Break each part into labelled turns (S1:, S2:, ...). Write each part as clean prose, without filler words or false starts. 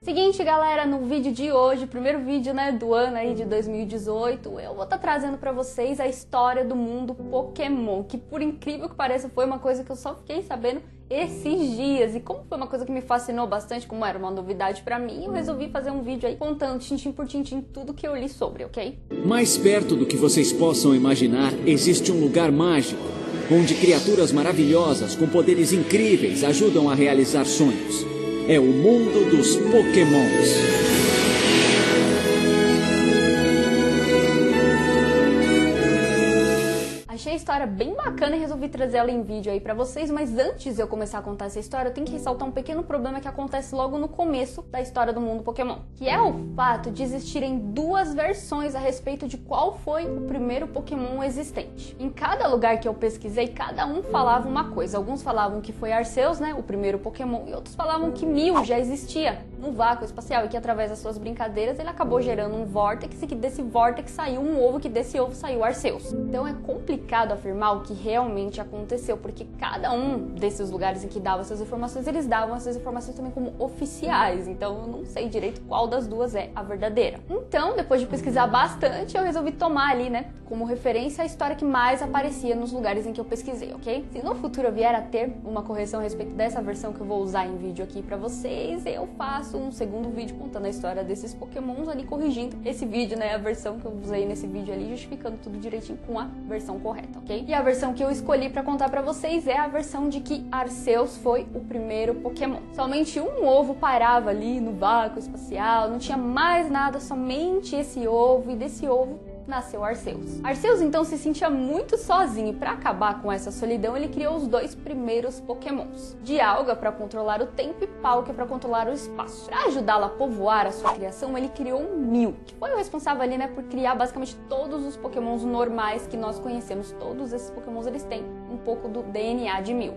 S1: Seguinte, galera, no vídeo de hoje, primeiro vídeo, né, do ano aí de 2018, eu vou estar trazendo pra vocês a história do mundo Pokémon, que por incrível que pareça foi uma coisa que eu só fiquei sabendo esses dias, e como foi uma coisa que me fascinou bastante, como era uma novidade pra mim, eu resolvi fazer um vídeo aí contando tintim por tintim tudo que eu li sobre, ok?
S2: Mais perto do que vocês possam imaginar, existe um lugar mágico, onde criaturas maravilhosas com poderes incríveis ajudam a realizar sonhos. É o mundo dos Pokémons.
S1: Achei a história bem bacana e resolvi trazer ela em vídeo aí pra vocês, mas antes de eu começar a contar essa história, eu tenho que ressaltar um pequeno problema que acontece logo no começo da história do mundo Pokémon, que é o fato de existirem duas versões a respeito de qual foi o primeiro Pokémon existente. Em cada lugar que eu pesquisei, cada um falava uma coisa. Alguns falavam que foi Arceus, né, o primeiro Pokémon, e outros falavam que Mew já existia no vácuo espacial e que através das suas brincadeiras ele acabou gerando um vórtex e que desse vórtex saiu um ovo, que desse ovo saiu Arceus. Então é complicado afirmar o que realmente aconteceu, porque cada um desses lugares em que dava essas informações, eles davam essas informações também como oficiais, então eu não sei direito qual das duas é a verdadeira. Então, depois de pesquisar bastante, eu resolvi tomar ali, né, como referência a história que mais aparecia nos lugares em que eu pesquisei, ok? Se no futuro eu vier a ter uma correção a respeito dessa versão que eu vou usar em vídeo aqui pra vocês, eu faço um segundo vídeo contando a história desses Pokémons ali, corrigindo esse vídeo, né, a versão que eu usei nesse vídeo ali, justificando tudo direitinho com a versão correta, ok? E a versão que eu escolhi pra contar pra vocês é a versão de que Arceus foi o primeiro Pokémon. Somente um ovo pairava ali no vácuo espacial, não tinha mais nada, somente esse ovo, e desse ovo nasceu Arceus. Arceus então se sentia muito sozinho, e para acabar com essa solidão ele criou os dois primeiros Pokémons, Dialga para controlar o tempo e Palkia para controlar o espaço. Para ajudá-la a povoar a sua criação, ele criou um Mew, que foi o responsável ali, né, por criar basicamente todos os Pokémons normais que nós conhecemos. Todos esses Pokémons eles têm um pouco do DNA de Mew.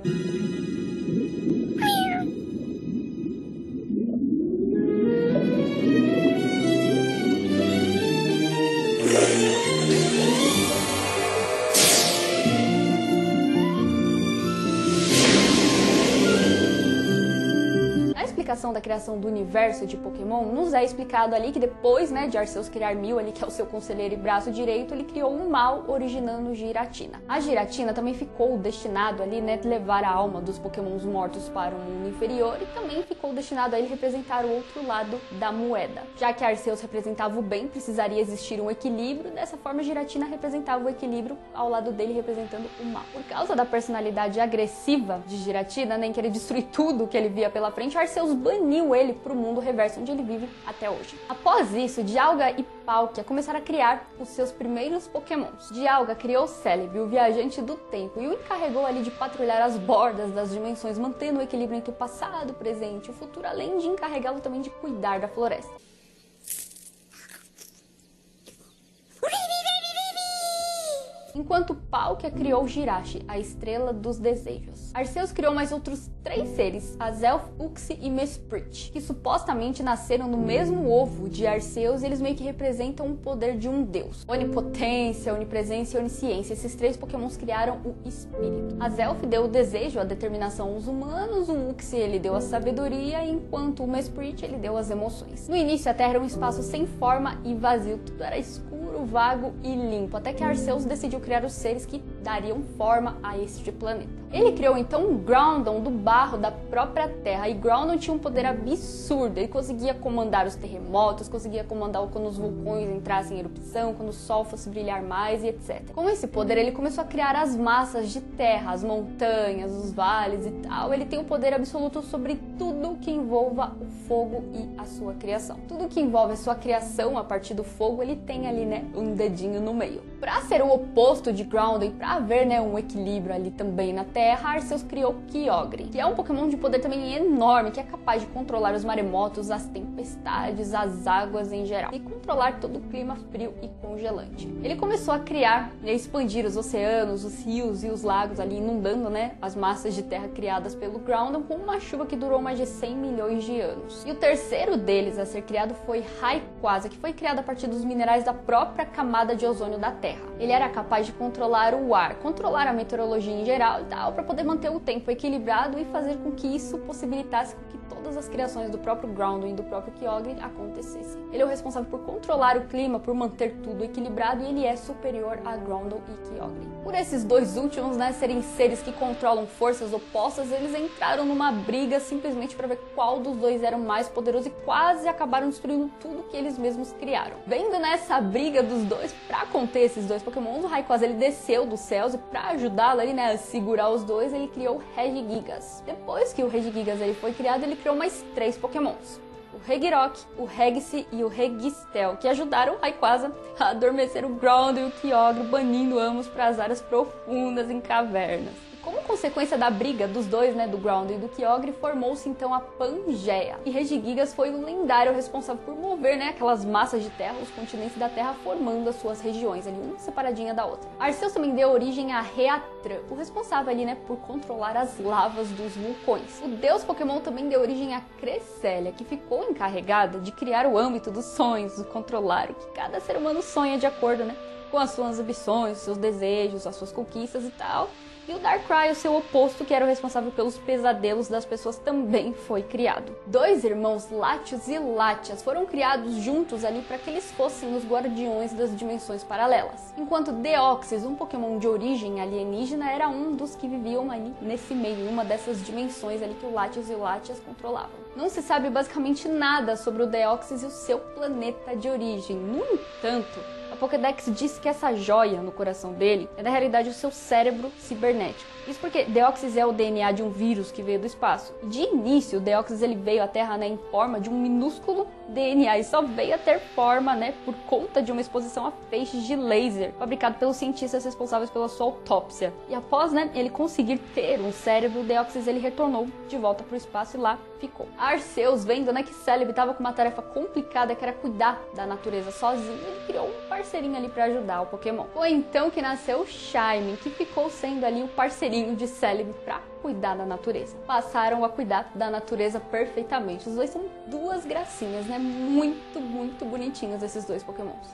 S1: Da criação do universo de Pokémon, nos é explicado ali que depois, né, de Arceus criar Mew ali, que é o seu conselheiro e braço direito, ele criou um mal originando Giratina. A Giratina também ficou destinado ali, né, levar a alma dos Pokémons mortos para o mundo inferior, e também ficou destinado a ele representar o outro lado da moeda. Já que Arceus representava o bem, precisaria existir um equilíbrio, dessa forma Giratina representava o equilíbrio ao lado dele, representando o mal. Por causa da personalidade agressiva de Giratina, né, em querer destruir tudo que ele via pela frente, Arceus baniu ele para o mundo reverso, onde ele vive até hoje. Após isso, Dialga e Palkia começaram a criar os seus primeiros Pokémons. Dialga criou Celebi, o viajante do tempo, e o encarregou ali de patrulhar as bordas das dimensões, mantendo o equilíbrio entre o passado, o presente e o futuro, além de encarregá-lo também de cuidar da floresta. Enquanto Palkia criou Jirachi, a estrela dos desejos. Arceus criou mais outros 3 seres, Azelf, Uxie e Mesprit, que supostamente nasceram no mesmo ovo de Arceus, e eles meio que representam o poder de um deus. Onipotência, onipresença e onisciência. Esses 3 Pokémons criaram o espírito. Azelf deu o desejo, a determinação aos humanos, o Uxie ele deu a sabedoria, enquanto o Mesprit ele deu as emoções. No início a Terra era um espaço sem forma e vazio, tudo era escuro, vago e limpo, até que Arceus decidiu criar os seres que dariam forma a este planeta. Ele criou então um Groudon do barro da própria Terra, e Groudon tinha um poder absurdo. Ele conseguia comandar os terremotos, conseguia comandar quando os vulcões entrassem em erupção, quando o sol fosse brilhar mais e etc. Com esse poder ele começou a criar as massas de terra, as montanhas, os vales e tal. Ele tem o poder absoluto sobre tudo que envolva o fogo e a sua criação. Tudo que envolve a sua criação a partir do fogo, ele tem ali, né, um dedinho no meio. Para ser o oposto de Groudon e para haver, né, um equilíbrio ali também na Terra, Arceus criou Kyogre, que é um Pokémon de poder também enorme, que é capaz de controlar os maremotos, as tempestades, as águas em geral, e controlar todo o clima frio e congelante. Ele começou a criar e a expandir os oceanos, os rios e os lagos ali, inundando, né, as massas de terra criadas pelo Groudon com uma chuva que durou mais de 100 milhões de anos. E o terceiro deles a ser criado foi Rayquaza, que foi criado a partir dos minerais da própria camada de ozônio da Terra. Ele era capaz de controlar o ar, controlar a meteorologia em geral e tal, para poder manter o tempo equilibrado e fazer com que isso possibilitasse que todas as criações do próprio Groudon e do próprio Kyogre acontecessem. Ele é o responsável por controlar o clima, por manter tudo equilibrado, e ele é superior a Groudon e Kyogre. Por esses dois últimos, né, serem seres que controlam forças opostas, eles entraram numa briga simplesmente para ver qual dos dois era o mais poderoso e quase acabaram destruindo tudo que eles mesmos criaram. Vendo nessa briga dos dois, para conter esses dois Pokémons, o Rayquaza ele desceu dos céus e para ajudá-lo ali, né, a segurar os dois, ele criou o Regigigas. Depois que o Regigigas ele foi criado, ele criou mais 3 Pokémons: o Regirock, o Regis e o Registel, que ajudaram o Rayquaza a adormecer o Groudon e o Kyogre, banindo ambos para as áreas profundas em cavernas. Como consequência da briga dos dois, né, do Groudon e do Kyogre, formou-se então a Pangeia. E Regigigas foi o lendário responsável por mover, né, aquelas massas de terra, os continentes da Terra, formando as suas regiões ali, uma separadinha da outra. Arceus também deu origem a Reatran, o responsável ali, né, por controlar as lavas dos vulcões. O deus Pokémon também deu origem a Cresselia, que ficou encarregada de criar o âmbito dos sonhos, de controlar o que cada ser humano sonha de acordo, né, com as suas ambições, seus desejos, as suas conquistas e tal. E o Darkrai, o seu oposto, que era o responsável pelos pesadelos das pessoas, também foi criado. 2 irmãos, Latios e Latias, foram criados juntos ali para que eles fossem os guardiões das dimensões paralelas. Enquanto Deoxys, um Pokémon de origem alienígena, era um dos que viviam ali nesse meio, uma dessas dimensões ali que o Latios e o Latias controlavam. Não se sabe basicamente nada sobre o Deoxys e o seu planeta de origem. No entanto, a Pokédex diz que essa joia no coração dele é na realidade o seu cérebro cibernético. Isso porque Deoxys é o DNA de um vírus que veio do espaço. De início, o Deoxys ele veio à Terra, né, em forma de um minúsculo DNA e só veio a ter forma, né, por conta de uma exposição a feixes de laser fabricado pelos cientistas responsáveis pela sua autópsia. E após, né, ele conseguir ter um cérebro, o Deoxys ele retornou de volta para o espaço e lá ficou. Arceus, vendo, né, que Celebi estava com uma tarefa complicada que era cuidar da natureza sozinho, ele criou um parceirinho ali para ajudar o Pokémon. Foi então que nasceu o Shaymin, que ficou sendo ali o parceirinho de Celebi para cuidar da natureza. Passaram a cuidar da natureza perfeitamente. Os dois são 2 gracinhas, né? Muito, muito bonitinhos esses 2 Pokémons.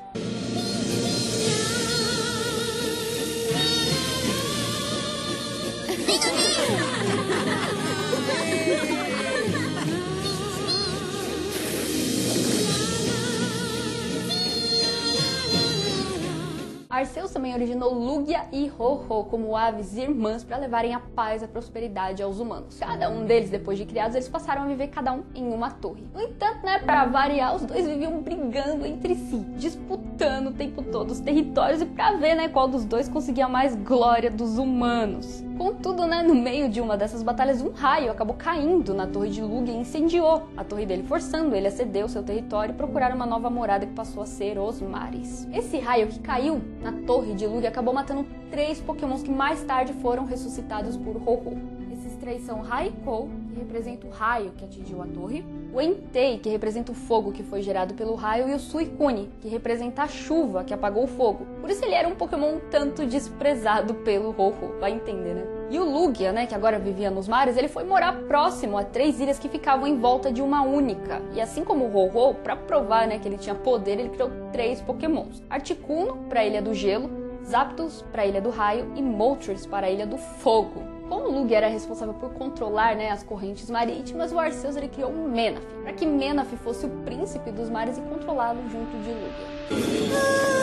S1: Arceus também originou Lugia e Ho-Oh como aves irmãs para levarem a paz e a prosperidade aos humanos. Cada um deles, depois de criados, eles passaram a viver cada um em uma torre. No entanto, né, para variar, os dois viviam brigando entre si, disputando o tempo todo os territórios e para ver, né, qual dos dois conseguia mais glória dos humanos. Contudo, né, no meio de uma dessas batalhas, um raio acabou caindo na torre de Lugia e incendiou a torre dele, forçando ele a ceder o seu território e procurar uma nova morada que passou a ser os mares. Esse raio que caiu na torre de Lugia acabou matando 3 Pokémons que mais tarde foram ressuscitados por Ho-Oh. Esses 3 são Raikou, que representa o raio que atingiu a torre, o Entei, que representa o fogo que foi gerado pelo raio, e o Suicune, que representa a chuva que apagou o fogo. Por isso ele era um Pokémon um tanto desprezado pelo Ho-Oh, vai entender, né? E o Lugia, né, que agora vivia nos mares, ele foi morar próximo a 3 ilhas que ficavam em volta de uma única. E assim como o Ho-Oh, para provar, né, que ele tinha poder, ele criou 3 Pokémons. Articuno para a Ilha do Gelo, Zapdos para a Ilha do Raio e Moltres para a Ilha do Fogo. Como o Lugia era responsável por controlar, né, as correntes marítimas, o Arceus ele criou um Menaf, para que Menaf fosse o príncipe dos mares e controlá-lo junto de Lugia.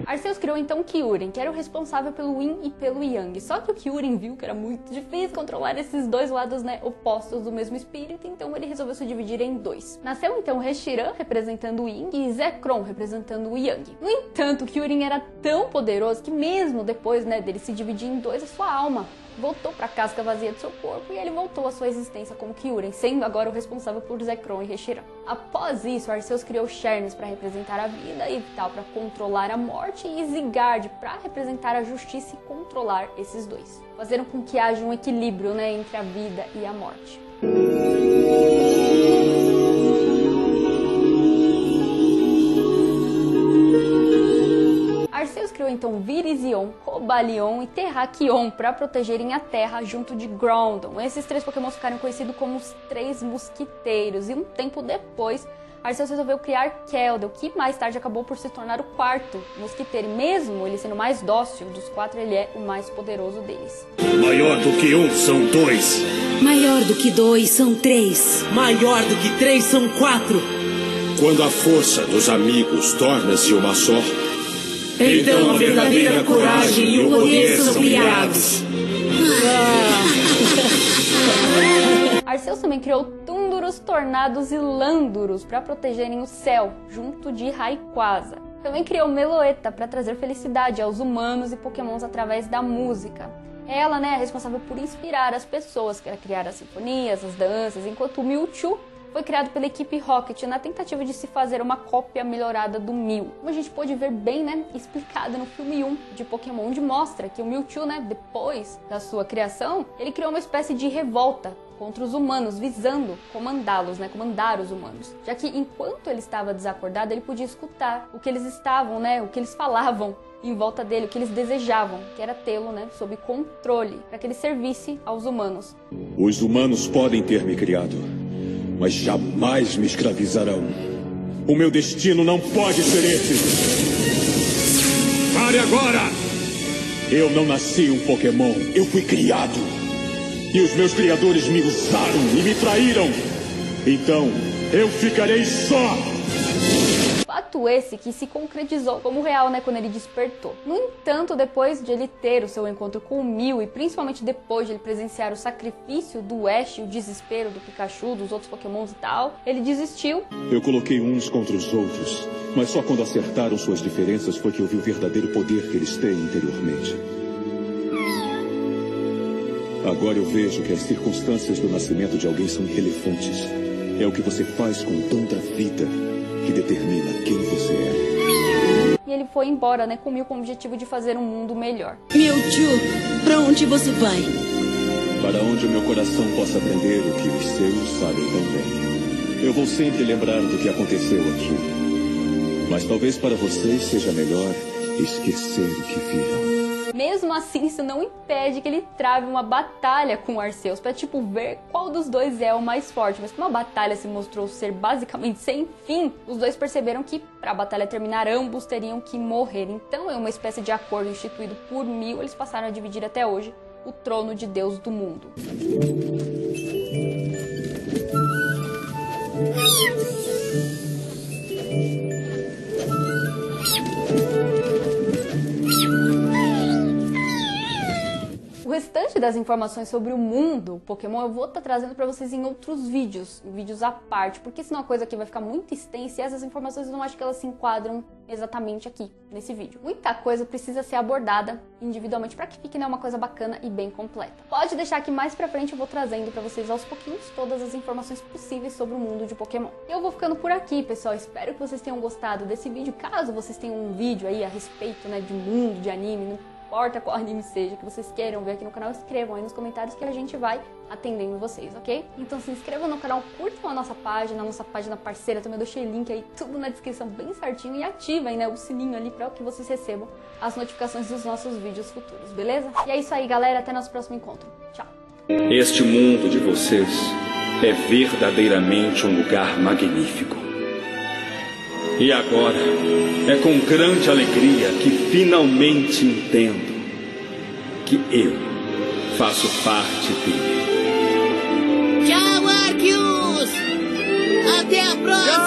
S1: Arceus criou então Kyurem, que era o responsável pelo Yin e pelo Yang. Só que o Kyurem viu que era muito difícil controlar esses 2 lados, né, opostos do mesmo espírito, então ele resolveu se dividir em 2. Nasceu então Reshiram, representando o Yin, e Zekrom, representando o Yang. No entanto, Kyurem era tão poderoso que mesmo depois, né, dele se dividir em 2, a sua alma voltou para a casca vazia do seu corpo e ele voltou à sua existência como Kyurem, sendo agora o responsável por Zekrom e Reshiram. Após isso, Arceus criou Xerneas para representar a vida, Yveltal para controlar a morte e Zygarde para representar a justiça e controlar esses 2. Fazendo com que haja um equilíbrio, né, entre a vida e a morte. Arceus criou então Virizion, Cobalion e Terrakion para protegerem a Terra junto de Groudon. Esses 3 Pokémons ficaram conhecidos como os 3 Mosquiteiros e um tempo depois Arceus resolveu criar Keldeo, que mais tarde acabou por se tornar o quarto mosquiteiro. Mesmo ele sendo mais dócil dos 4, ele é o mais poderoso deles.
S3: Maior do que 1 são 2.
S4: Maior do que 2 são 3.
S5: Maior do que 3 são 4.
S3: Quando a força dos amigos torna-se uma só,
S5: então a verdadeira coragem e o poder são criados.
S1: Arceus também criou Túnduros, Tornados e Lânduros para protegerem o céu, junto de Rayquaza. Também criou Meloetta para trazer felicidade aos humanos e pokémons através da música. Ela, é responsável por inspirar as pessoas, para criar as sinfonias, as danças, enquanto o Mewtwo foi criado pela equipe Rocket na tentativa de se fazer uma cópia melhorada do Mew. Como a gente pôde ver bem, explicado no filme 1 de Pokémon, onde mostra que o Mewtwo, depois da sua criação, ele criou uma espécie de revolta contra os humanos, visando comandá-los, comandar os humanos. Já que enquanto ele estava desacordado, ele podia escutar o que eles estavam, o que eles falavam em volta dele, o que eles desejavam, que era tê-lo, sob controle, para que ele servisse aos humanos.
S3: Os humanos podem ter me criado, mas jamais me escravizarão. O meu destino não pode ser esse. Pare agora! Eu não nasci um Pokémon, eu fui criado. E os meus criadores me usaram e me traíram. Então, eu ficarei só.
S1: Fato esse que se concretizou como real, quando ele despertou. No entanto, depois de ele ter o seu encontro com o Mew e principalmente depois de ele presenciar o sacrifício do Ash, o desespero do Pikachu, dos outros Pokémons e tal, ele desistiu.
S3: Eu coloquei uns contra os outros, mas só quando acertaram suas diferenças foi que eu vi o verdadeiro poder que eles têm interiormente. Agora eu vejo que as circunstâncias do nascimento de alguém são irrelevantes. É o que você faz com o dom da vida que determina quem você é.
S1: E ele foi embora, com o Mew com o objetivo de fazer um mundo melhor.
S4: Mewtwo, pra onde você vai?
S3: Para onde o meu coração possa aprender o que os seus sabem tão bem. Eu vou sempre lembrar do que aconteceu aqui. Mas talvez para vocês seja melhor esquecer o que viram.
S1: Mesmo assim, isso não impede que ele trave uma batalha com o Arceus, pra ver qual dos dois é o mais forte. Mas como a batalha se mostrou ser basicamente sem fim, os dois perceberam que pra batalha terminar, ambos teriam que morrer. Então, em uma espécie de acordo instituído por Mew, eles passaram a dividir até hoje o trono de Deus do mundo. O restante das informações sobre o mundo Pokémon eu vou estar trazendo para vocês em outros vídeos à parte, porque senão a coisa aqui vai ficar muito extensa e essas informações eu não acho que elas se enquadram exatamente aqui, nesse vídeo. Muita coisa precisa ser abordada individualmente para que fique uma coisa bacana e bem completa. Pode deixar que mais pra frente eu vou trazendo para vocês aos pouquinhos todas as informações possíveis sobre o mundo de Pokémon. Eu vou ficando por aqui, pessoal. Espero que vocês tenham gostado desse vídeo. Caso vocês tenham um vídeo aí a respeito, de mundo, de anime, não importa qual anime seja, que vocês queiram ver aqui no canal, escrevam aí nos comentários que a gente vai atendendo vocês, ok? Então se inscrevam no canal, curtam a nossa página parceira, também eu deixei link aí tudo na descrição bem certinho e ativem, o sininho ali para que vocês recebam as notificações dos nossos vídeos futuros, beleza? E é isso aí, galera, até nosso próximo encontro. Tchau!
S6: Este mundo de vocês é verdadeiramente um lugar magnífico. E agora, é com grande alegria que finalmente entendo que eu faço parte dele.
S4: Tchau, Arceus! Até a próxima!